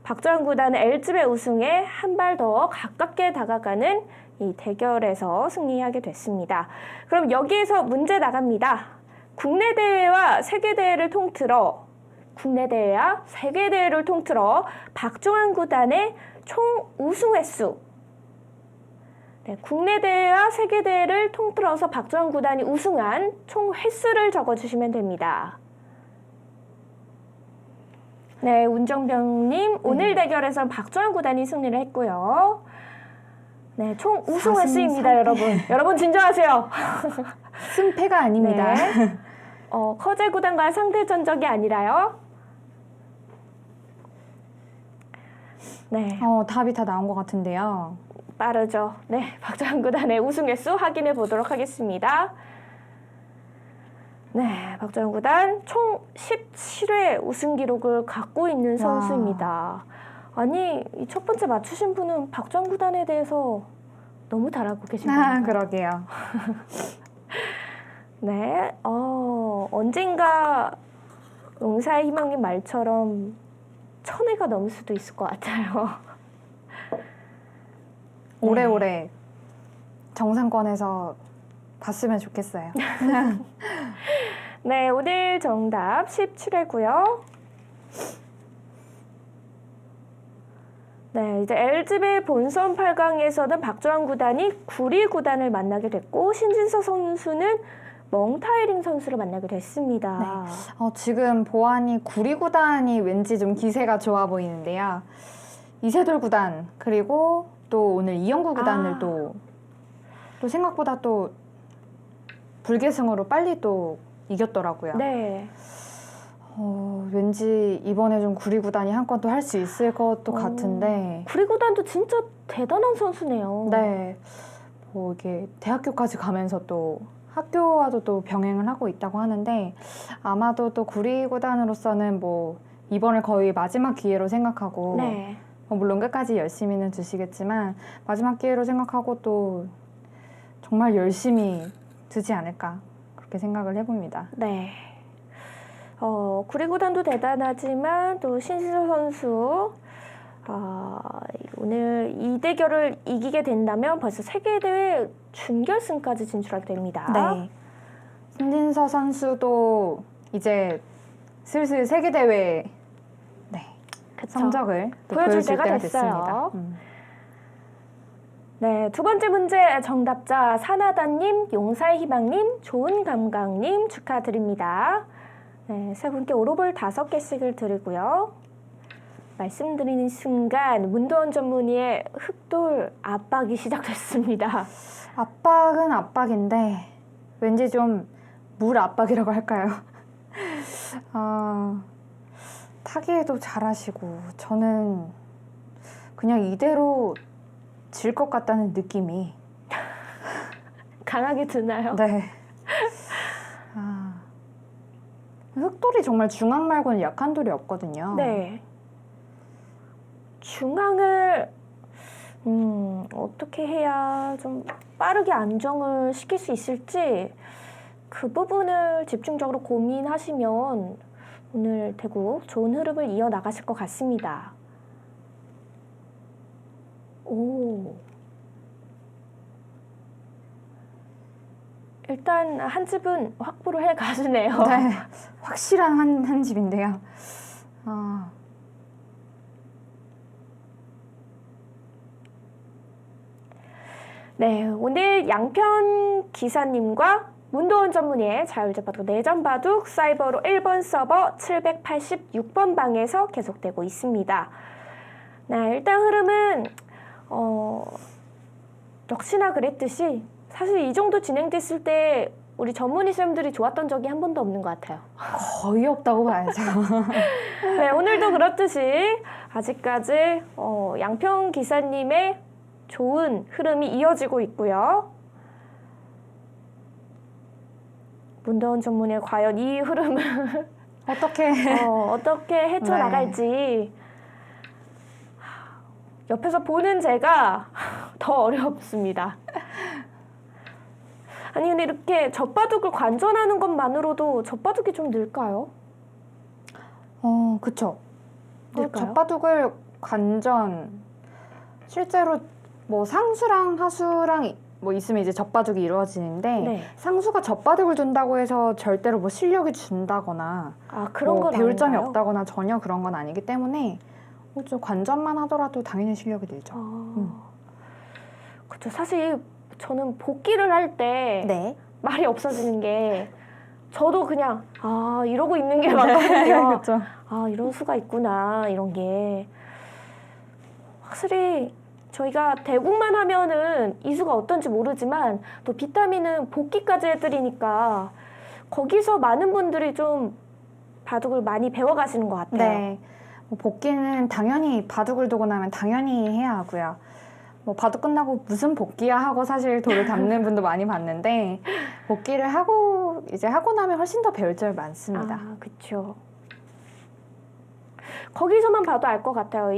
박주환 구단은 L집의 우승에 한 발 더 가깝게 다가가는 이 대결에서 승리하게 됐습니다. 그럼 여기에서 문제 나갑니다. 국내 대회와 세계 대회를 통틀어 국내 대회와 세계 대회를 통틀어 박종환 구단의 총 우승 횟수. 네, 국내 대회와 세계 대회를 통틀어서 박종환 구단이 우승한 총 횟수를 적어주시면 됩니다. 네, 운정병님 오늘 대결에서 박종환 구단이 승리를 했고요. 네, 총 우승 4승 횟수입니다, 3패. 여러분. 여러분 진정하세요. 승패가 아닙니다. 네. 커제 구단과 상대 전적이 아니라요. 네, 답이 다 나온 것 같은데요. 빠르죠. 네, 박정환 구단의 우승 횟수 확인해 보도록 하겠습니다. 네, 박정환 구단 총 17회 우승 기록을 갖고 있는 선수입니다. 아니, 이 첫 번째 맞추신 분은 박정환 구단에 대해서 너무 잘 알고 계신 분이에요. 그러게요. 네, 언젠가 용사의 희망님 말처럼 1000회가 넘을 수도 있을 것 같아요. 오래오래 정상권에서 봤으면 좋겠어요. 네, 오늘 정답 17회고요. 네, 이제 LG배 본선 8강에서는 박종환 구단이 구리 구단을 만나게 됐고 신진서 선수는 멍타이링 선수를 만나게 됐습니다. 지금 보아하니 구리 구단이 왠지 좀 기세가 좋아 보이는데요. 이세돌 구단 그리고 또 오늘 이영구 구단을 또 생각보다 또 불계승으로 빨리 또 이겼더라고요. 네. 왠지 이번에 좀 구리 구단이 한 건 또 할 수 있을 것도 같은데. 구리 구단도 진짜 대단한 선수네요. 네. 뭐 이게 대학교까지 가면서 또 학교와도 또 병행을 하고 있다고 하는데 아마도 또 구리 구단으로서는 뭐 이번을 거의 마지막 기회로 생각하고 네. 물론 끝까지 열심히는 두시겠지만 마지막 기회로 생각하고 또 정말 열심히 두지 않을까 그렇게 생각을 해봅니다. 네. 구리 구단도 대단하지만 또 신진서 선수 오늘 이 대결을 이기게 된다면 벌써 세계대회 준결승까지 진출하게 됩니다. 네. 신진서 선수도 이제 슬슬 세계대회 그쵸. 성적을 또 보여줄 보여줄 때가 때가 됐어요. 됐습니다. 네, 두 번째 문제 정답자 사나다님, 용사의 희망님, 좋은 감각님 축하드립니다. 네, 세 분께 오로볼 5개씩을 드리고요. 말씀드리는 순간 문도원 전문의의 흑돌 압박이 시작됐습니다. 압박은 압박인데 왠지 좀 물 압박이라고 할까요? 타기에도 잘하시고 저는 그냥 이대로 질 것 같다는 느낌이 강하게 드나요? 네. 흑돌이 정말 중앙 말고는 약한 돌이 없거든요. 네. 중앙을 어떻게 해야 좀 빠르게 안정을 시킬 수 있을지 그 부분을 집중적으로 고민하시면 오늘 대구 좋은 흐름을 이어나가실 것 같습니다. 오. 일단 한 집은 확보를 해 가시네요. 네. 확실한 한 집인데요. 네, 오늘 양편 기사님과 문도원 전문의의 자율제바둑 내전바둑 사이버로 1번 서버 786번 방에서 계속되고 있습니다. 네, 일단 흐름은 역시나 그랬듯이 사실 이 정도 진행됐을 때 우리 전문의 쌤들이 좋았던 적이 한 번도 없는 것 같아요. 거의 없다고 봐야죠. 네, 오늘도 그렇듯이 아직까지 양평 기사님의 좋은 흐름이 이어지고 있고요. 문도원 전문의 과연 이 흐름을 어떻게 헤쳐나갈지 옆에서 보는 제가 더 어렵습니다. 아니 근데 이렇게 젖바둑을 관전하는 것만으로도 젖바둑이 좀 늘까요? 그쵸. 늘까요? 젖바둑을 관전 실제로 뭐 상수랑 하수랑 뭐 있으면 이제 젖바둑이 이루어지는데 네. 상수가 젖바둑을 둔다고 해서 절대로 뭐 실력이 준다거나 아, 그런 뭐 건 배울 점이 아닌가요? 없다거나 전혀 그런 건 아니기 때문에 좀 관전만 하더라도 당연히 실력이 늘죠. 그렇죠. 사실 저는 복귀를 할 때 네. 말이 없어지는 게 저도 그냥 이러고 있는 게 맞거든요. 그렇죠. 이런 수가 있구나 이런 게 확실히 저희가 대국만 하면은 이 수가 어떤지 모르지만 또 비타민은 복귀까지 해드리니까 거기서 많은 분들이 좀 바둑을 많이 배워가시는 것 같아요. 네. 뭐 복귀는 당연히 바둑을 두고 나면 당연히 해야 하고요. 뭐 바둑 끝나고 무슨 복귀야 하고 사실 돌을 담는 분도 많이 봤는데 복귀를 하고 이제 하고 나면 훨씬 더 배울 점이 많습니다. 그렇죠. 거기서만 봐도 알 것 같아요.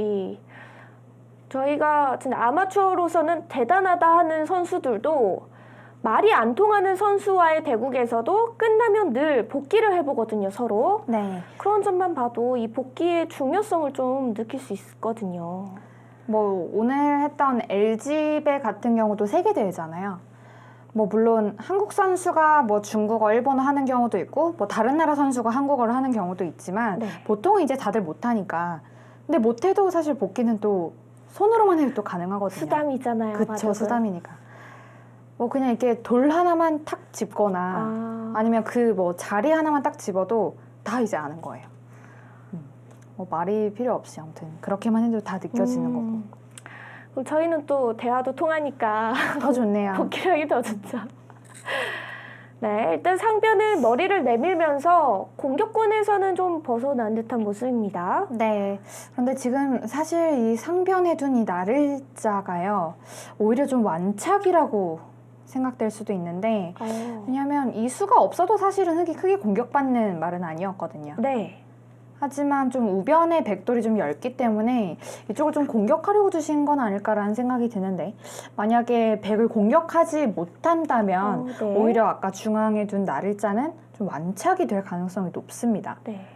저희가 진짜 아마추어로서는 대단하다 하는 선수들도 말이 안 통하는 선수와의 대국에서도 끝나면 늘 복귀를 해보거든요, 서로. 네. 그런 점만 봐도 이 복귀의 중요성을 좀 느낄 수 있거든요. 뭐 오늘 했던 LG배 같은 경우도 세계 대회잖아요. 뭐 물론 한국 선수가 뭐 중국어, 일본어 하는 경우도 있고 뭐 다른 나라 선수가 한국어를 하는 경우도 있지만 네. 보통은 이제 다들 못하니까. 근데 못해도 사실 복귀는 또 손으로만 해도 또 가능하거든요. 수담이잖아요. 그쵸, 바둑은. 수담이니까. 뭐 그냥 이렇게 돌 하나만 탁 짚거나 아니면 그 뭐 자리 하나만 딱 집어도 다 이제 아는 거예요. 뭐 말이 필요 없이 아무튼 그렇게만 해도 다 느껴지는 거고. 그럼 저희는 또 대화도 통하니까 더 좋네요. 복귀력이 더 좋죠. 네, 일단 상변은 머리를 내밀면서 공격권에서는 좀 벗어난 듯한 모습입니다. 네. 그런데 지금 사실 이 상변에 둔 이 나를자가요. 오히려 좀 완착이라고 생각될 수도 있는데 왜냐하면 이 수가 없어도 사실은 흙이 크게 공격받는 말은 아니었거든요. 네. 하지만 좀 우변에 백돌이 좀 얇기 때문에 이쪽을 좀 공격하려고 두신 건 아닐까라는 생각이 드는데 만약에 백을 공격하지 못한다면 네. 오히려 아까 중앙에 둔 나를자는 좀 완착이 될 가능성이 높습니다. 네.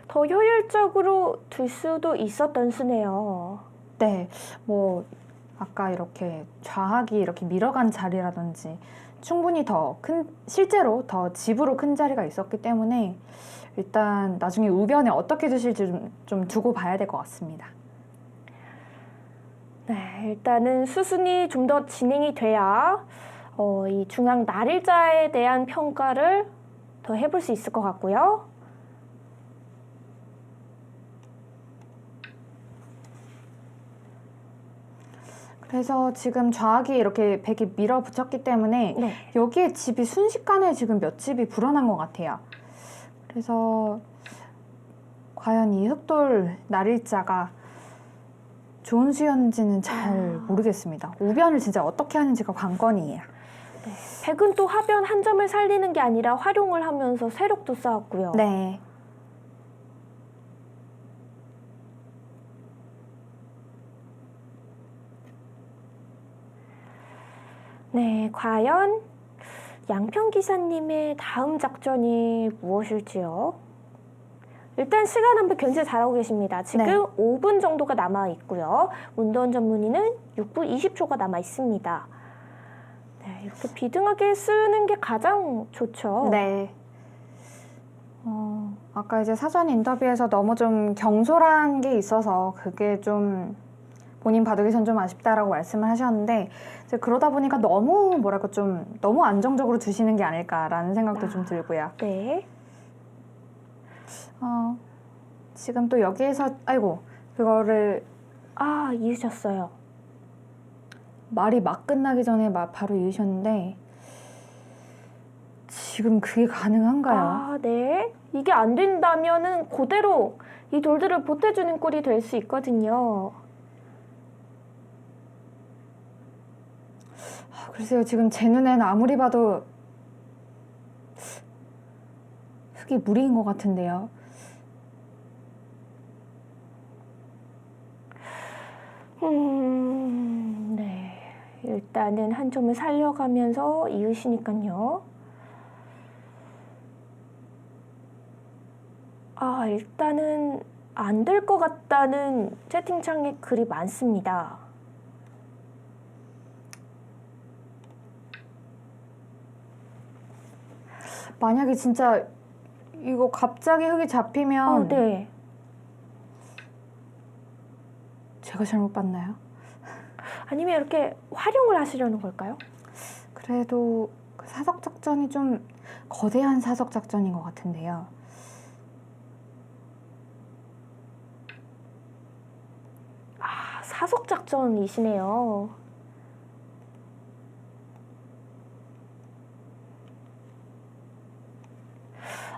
더 효율적으로 둘 수도 있었던 수네요. 네, 뭐 아까 이렇게 좌학이 이렇게 밀어간 자리라든지 충분히 더 큰, 실제로 더 집으로 큰 자리가 있었기 때문에 일단 나중에 우변에 어떻게 두실지 좀 두고 봐야 될 것 같습니다. 네, 일단은 수순이 좀 더 진행이 돼야 이 중앙 나를자에 대한 평가를 더 해볼 수 있을 것 같고요. 그래서 지금 좌악이 이렇게 백이 밀어붙였기 때문에 네. 여기에 집이 순식간에 지금 몇 집이 불어난 것 같아요. 그래서 과연 이 흑돌 나릴자가 좋은 수였는지는 잘 모르겠습니다. 우변을 진짜 어떻게 하는지가 관건이에요. 네. 백은 또 하변 한 점을 살리는 게 아니라 활용을 하면서 세력도 쌓았고요. 네. 네, 과연 양평 기사님의 다음 작전이 무엇일지요? 일단 시간 한번 견제 잘하고 계십니다. 지금 네. 5분 정도가 남아 있고요. 문도원 전문의는 6분 20초가 남아 있습니다. 네, 이렇게 비등하게 쓰는 게 가장 좋죠. 네. 아까 이제 사전 인터뷰에서 너무 좀 경솔한 게 있어서 그게 좀 본인 바둑에선 좀 아쉽다라고 말씀을 하셨는데 이제 그러다 보니까 너무 뭐랄까 좀 너무 안정적으로 두시는 게 아닐까라는 생각도 좀 들고요. 네. 지금 또 여기에서 아이고 그거를 이으셨어요. 말이 막 끝나기 전에 바로 이으셨는데 지금 그게 가능한가요? 네. 이게 안 된다면은 그대로 이 돌들을 보태주는 꼴이 될 수 있거든요. 글쎄요, 지금 제 눈엔 아무리 봐도 흙이 무리인 것 같은데요. 네. 일단은 한 점을 살려가면서 이으시니까요. 일단은 안 될 것 같다는 채팅창에 글이 많습니다. 만약에 진짜 이거 갑자기 흙이 잡히면 네. 제가 잘못 봤나요? 아니면 이렇게 활용을 하시려는 걸까요? 그래도 그 사석 작전이 좀 거대한 사석 작전인 것 같은데요. 아, 사속 작전이시네요.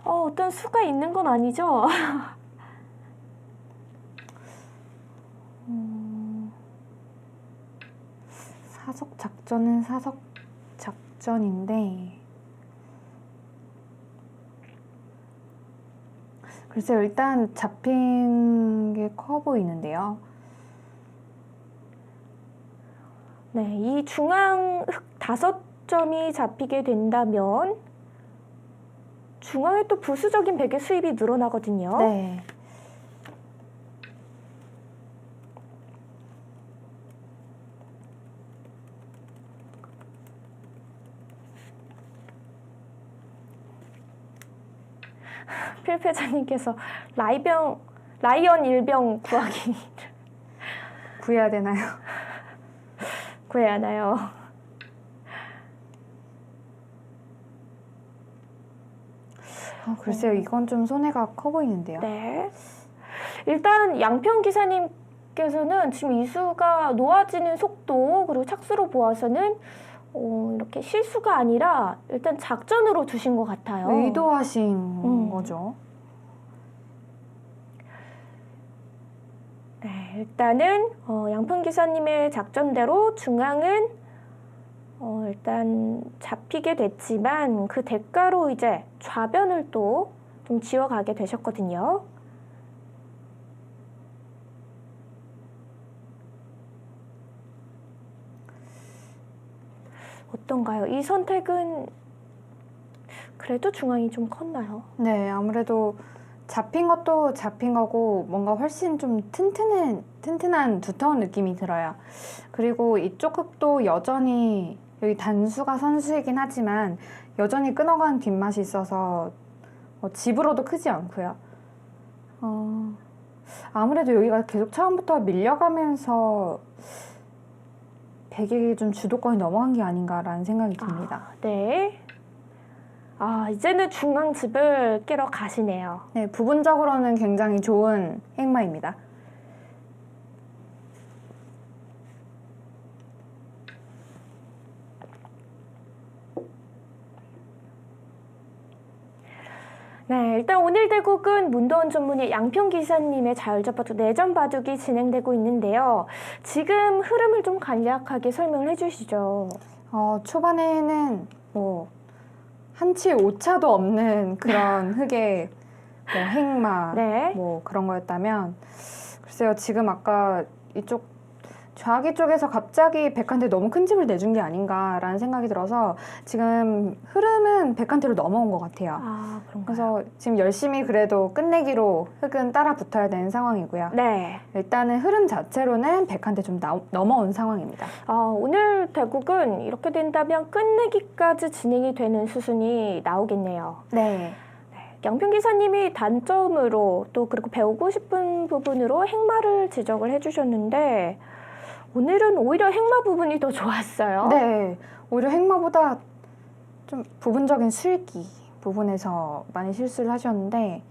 어떤 수가 있는 건 아니죠? 사석 작전은 사석 작전인데 글쎄요. 일단 잡힌 게 커 보이는데요. 네, 이 중앙 흙 5점이 잡히게 된다면 중앙에 또 부수적인 베개 수입이 늘어나거든요. 네. 필패자님께서 라이언 일병 구하기 구해야 되나요? 구해야 하나요? 글쎄요. 이건 좀 손해가 커 보이는데요. 네. 일단 양평 기사님께서는 지금 이수가 놓아지는 속도 그리고 착수로 보아서는 이렇게 실수가 아니라 일단 작전으로 두신 것 같아요. 의도하신 거죠. 네, 일단은 양평 기사님의 작전대로 중앙은 일단 잡히게 됐지만 그 대가로 이제 좌변을 또 좀 지어가게 되셨거든요. 어떤가요? 이 선택은 그래도 중앙이 좀 컸나요? 네, 아무래도 잡힌 것도 잡힌 거고 뭔가 훨씬 좀 튼튼한 두터운 느낌이 들어요. 그리고 이쪽 흙도 여전히 여기 단수가 선수이긴 하지만 여전히 끊어가는 뒷맛이 있어서 집으로도 크지 않고요. 아무래도 여기가 계속 처음부터 밀려가면서 백에게 좀 주도권이 넘어간 게 아닌가라는 생각이 듭니다. 네. 이제는 중앙 집을 깨러 가시네요. 네, 부분적으로는 굉장히 좋은 행마입니다. 네, 일단 오늘 대국은 문도원 전문의 양평 기사님의 자율접바둑 내전 바둑이 진행되고 있는데요. 지금 흐름을 좀 간략하게 설명을 해주시죠. 초반에는 뭐 한치 오차도 없는 그런 흙의 뭐 행마 네. 뭐 그런 거였다면 글쎄요. 지금 아까 이쪽 좌기 쪽에서 갑자기 백한테 너무 큰 집을 내준 게 아닌가라는 생각이 들어서 지금 흐름은 백한테로 넘어온 것 같아요. 그런가요? 그래서 지금 열심히 그래도 끝내기로 흙은 따라 붙어야 되는 상황이고요. 네. 일단은 흐름 자체로는 백한테 좀 넘어온 상황입니다. 오늘 대국은 이렇게 된다면 끝내기까지 진행이 되는 수순이 나오겠네요. 네. 양평 기사님이 단점으로 또 그리고 배우고 싶은 부분으로 행마를 지적을 해주셨는데 오늘은 오히려 행마 부분이 더 좋았어요. 네, 오히려 행마보다 좀 부분적인 수익기 부분에서 많이 실수를 하셨는데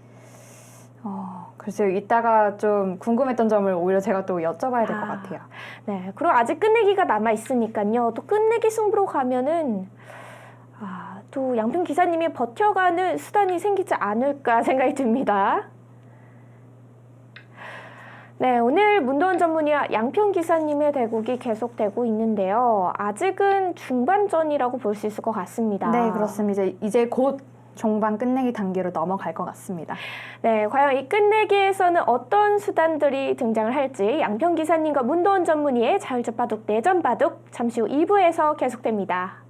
글쎄요. 이따가 좀 궁금했던 점을 오히려 제가 또 여쭤봐야 될 것 같아요. 네, 그리고 아직 끝내기가 남아있으니까요. 또 끝내기 승부로 가면은 또 양평 기사님이 버텨가는 수단이 생기지 않을까 생각이 듭니다. 네, 오늘 문도원 전문의와 양평 기사님의 대국이 계속되고 있는데요. 아직은 중반전이라고 볼 수 있을 것 같습니다. 네, 그렇습니다. 이제 곧 종반 끝내기 단계로 넘어갈 것 같습니다. 네, 과연 이 끝내기에서는 어떤 수단들이 등장을 할지 양평 기사님과 문도원 전문의의 자율접바둑 내전 바둑 잠시 후 2부에서 계속됩니다.